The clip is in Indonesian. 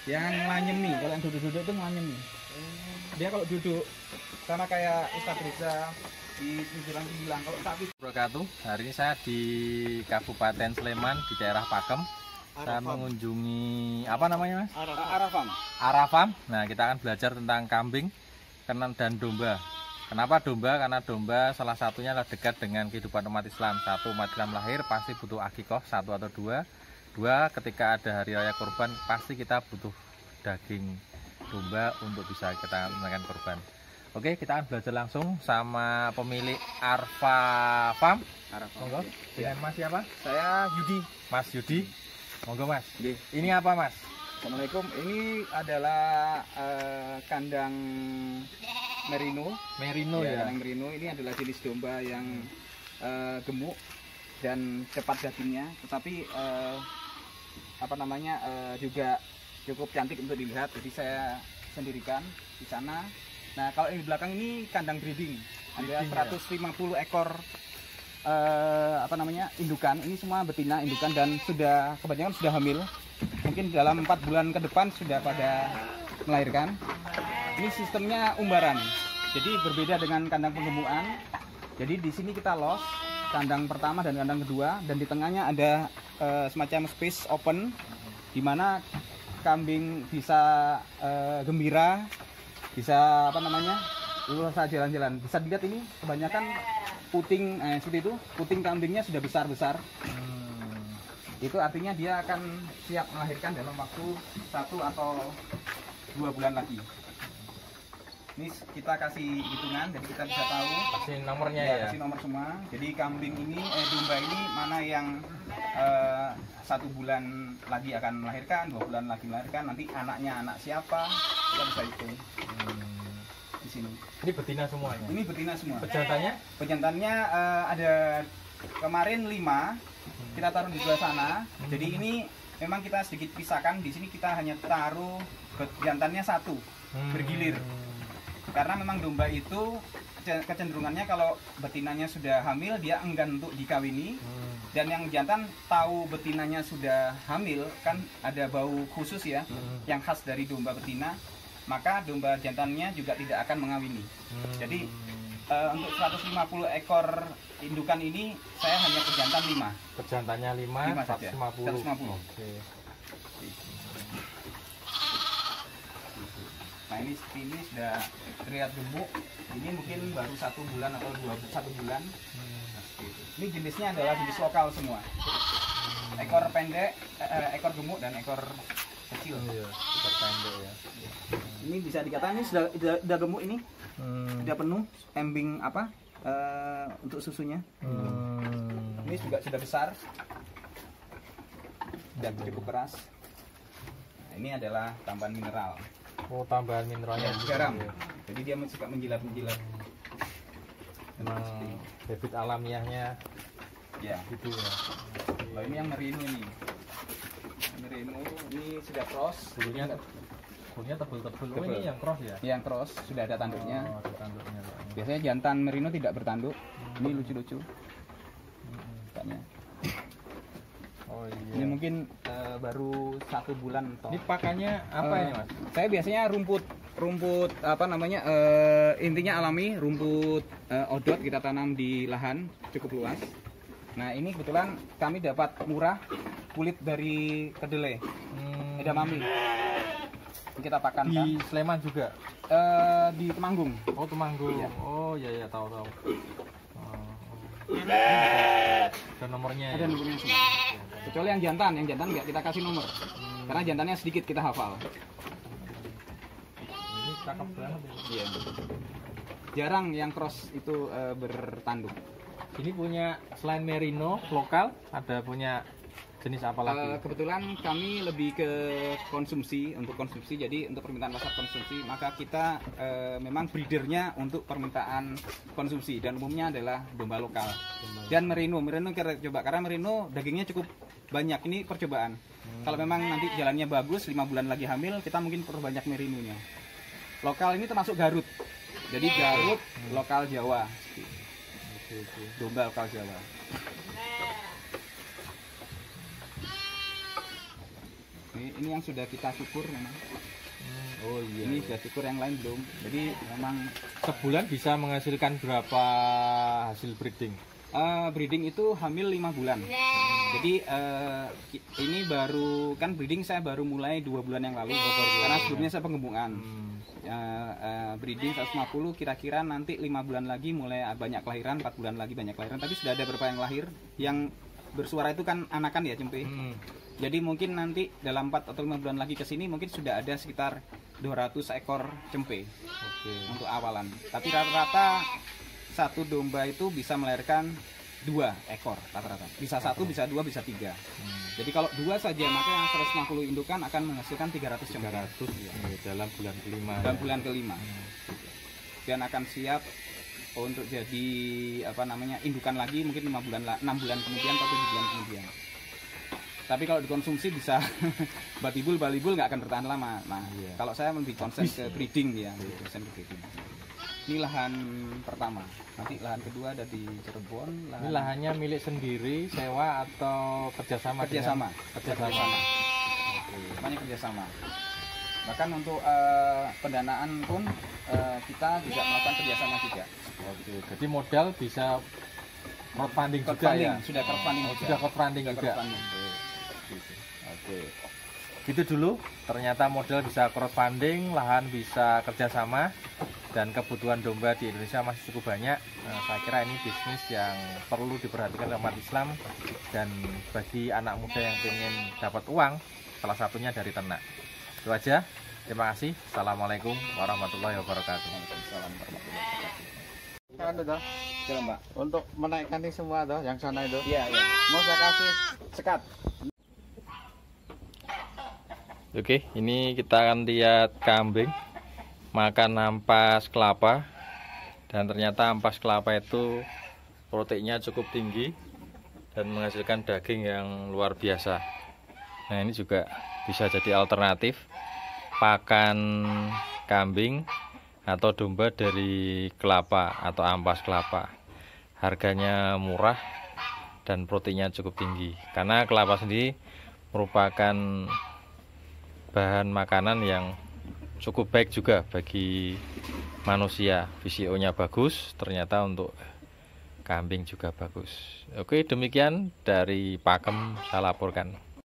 yang nganyemi. Kalau yang duduk-duduk itu nganyemi. Dia kalau duduk sama kayak Ustadz Riza di Sembilan. Kalau sapi Wabarakatuh. Hari ini saya di Kabupaten Sleman di daerah Pakem. Saya mengunjungi apa namanya Mas? Arafam. Nah, kita akan belajar tentang kambing dan domba. Kenapa domba? Karena domba salah satunya adalah dekat dengan kehidupan umat Islam. Satu, umat Islam lahir pasti butuh akikoh, satu atau dua. Dua, ketika ada hari raya kurban pasti kita butuh daging domba untuk bisa kita menunaikan kurban. Oke, kita akan belajar langsung sama pemilik Arfa Farm. Monggo. Dengan Mas siapa? saya Yudi. Mas Yudi. Monggo Mas. Oke. Ini apa Mas? Assalamualaikum. Ini adalah kandang merino. Merino ya. Kandang merino ini adalah jenis domba yang gemuk dan cepat dagingnya, tetapi juga cukup cantik untuk dilihat. Jadi saya sendirikan di sana. Nah, kalau yang di belakang ini kandang breeding. Ada 150 ekor indukan. Ini semua betina indukan dan kebanyakan sudah hamil. Mungkin dalam 4 bulan ke depan sudah pada melahirkan. Ini sistemnya umbaran. Jadi berbeda dengan kandang penggemukan. Jadi di sini kita los kandang pertama dan kandang kedua, dan di tengahnya ada semacam space open di mana kambing bisa gembira, bisa bisa jalan-jalan. Bisa dilihat ini kebanyakan puting seperti itu. Puting kambingnya sudah besar-besar. Itu artinya dia akan siap melahirkan dalam waktu 1 atau 2 bulan lagi. Ini kita kasih hitungan, jadi kita bisa tahu. Kasih nomornya ya. Kasih nomor semua. Jadi kambing ini, domba ini mana yang 1 bulan lagi akan melahirkan, 2 bulan lagi melahirkan. Nanti anaknya anak siapa, kita bisa hitung. Di sini. Ini betina semuanya. Ini betina semua. Pejantannya? Pejantannya ada kemarin 5. Kita taruh di sebelah sana. Jadi ini memang kita sedikit pisahkan. Di sini kita hanya taruh jantannya 1 bergilir. Karena memang domba itu kecenderungannya kalau betinanya sudah hamil dia enggan untuk dikawini. Dan yang jantan tahu betinanya sudah hamil, kan ada bau khusus ya, yang khas dari domba betina. Maka domba jantannya juga tidak akan mengawini. Jadi untuk 150 ekor indukan ini saya hanya pejantan 5. Pejantannya 5 150. 150. Oke. Nah, ini sudah terlihat gemuk. Ini mungkin baru 1 bulan atau 1 bulan. Ini jenisnya adalah jenis lokal semua. Ekor pendek, ekor gemuk dan ekor kecil. Iya, ekor pendek ya. Ini bisa dikatakan ini sudah gemuk ini. Sudah penuh embing untuk susunya. Ini juga sudah besar dan cukup keras. Nah, ini adalah tambahan mineral. Oh, tambahan mineralnya garam. Jadi dia suka menjilat-menjilat. Habit alamiahnya ya gitu ya. Nah, ini yang merino ini. Merino ini sudah cross. Bulunya tebel-tebel. Oh, ini yang cross ya? Yang cross, sudah ada tanduknya. Oh, ada tanduknya. Biasanya jantan merino tidak bertanduk. Ini lucu-lucu. Oh iya. Ini mungkin baru 1 bulan toh. Ini pakannya apa ini Mas? Saya biasanya rumput intinya alami, rumput odot kita tanam di lahan cukup luas. Nah, ini kebetulan kami dapat murah kulit dari kedelai. Edamame. Kita pakankan di Sleman juga, di Temanggung. Oh, Temanggung. Iya. Oh iya tahu. Ada nomornya. Ada nomornya semua. Kecuali yang jantan nggak kita kasih nomor. Karena jantannya sedikit kita hafal. Ini cakep banget. Iya. Jarang yang cross itu bertanduk. Ini punya selain merino lokal, ada punya jenis apa lagi? Kebetulan kami lebih ke konsumsi, jadi untuk permintaan pasar konsumsi, maka kita memang breedernya untuk permintaan konsumsi dan umumnya adalah domba lokal. Dan merino kita coba karena merino dagingnya cukup banyak. Ini percobaan. Kalau memang nanti jalannya bagus, 5 bulan lagi hamil, kita mungkin perbanyak merinonya. Lokal ini termasuk Garut, jadi Garut lokal Jawa, domba lokal Jawa. Ini Ini yang sudah kita syukur memang. Oh iya. Ini sudah syukur, yang lain belum. Jadi memang sebulan bisa menghasilkan berapa hasil breeding? Breeding itu hamil 5 bulan. Jadi ini baru kan breeding saya baru mulai 2 bulan yang lalu. Karena sebelumnya saya pengembukan. Breeding 150, kira-kira nanti 5 bulan lagi mulai banyak kelahiran, 4 bulan lagi banyak kelahiran. Tapi sudah ada beberapa yang lahir. Yang bersuara itu kan anakan ya, Cempe. Jadi mungkin nanti dalam 4 atau 5 bulan lagi ke sini mungkin sudah ada sekitar 200 ekor cempe. Untuk awalan. Tapi rata-rata satu domba itu bisa melahirkan 2 ekor rata-rata. Bisa 1, bisa 2, bisa 3. Jadi kalau 2 saja maka yang 150 indukan akan menghasilkan 300 cempe. 300 ya. Dalam bulan kelima. Dalam bulan kelima. Dan akan siap untuk jadi indukan lagi mungkin 6 bulan kemudian atau 7 bulan kemudian. Tapi kalau dikonsumsi bisa balibul nggak akan bertahan lama. Nah, kalau saya lebih konsen ke breeding ya, konsen ke breeding. Ini lahan pertama. Nanti lahan kedua ada di Cirebon. Ini lahannya milik sendiri, sewa atau kerjasama? Kerjasama. Banyak kerjasama. Bahkan untuk pendanaan pun kita juga melakukan kerjasama juga. Oke. Jadi modal bisa crowdfunding juga ya? Sudah crowdfunding. Sudah crowdfunding juga. Oke. Gitu dulu. Ternyata modal bisa crowdfunding, lahan bisa kerjasama, dan kebutuhan domba di Indonesia masih cukup banyak. Saya kira ini bisnis yang perlu diperhatikan oleh umat Islam, dan bagi anak muda yang ingin dapat uang, salah satunya dari ternak. Itu aja. Terima kasih. Assalamualaikum warahmatullahi wabarakatuh. Waalaikumsalam warahmatullahi wabarakatuh. Jalan, Mbak. Untuk menaikkan ini semua tuh, yang sana itu. Iya. Mau saya kasih Sekat. Oke, ini kita akan lihat kambing makan ampas kelapa, dan ternyata ampas kelapa itu proteinnya cukup tinggi dan menghasilkan daging yang luar biasa. Nah, ini juga bisa jadi alternatif pakan kambing atau domba dari kelapa atau ampas kelapa. Harganya murah dan proteinnya cukup tinggi, karena kelapa sendiri merupakan bahan makanan yang cukup baik juga bagi manusia. VCO-nya bagus, ternyata untuk kambing juga bagus. Oke, demikian dari Pakem saya laporkan.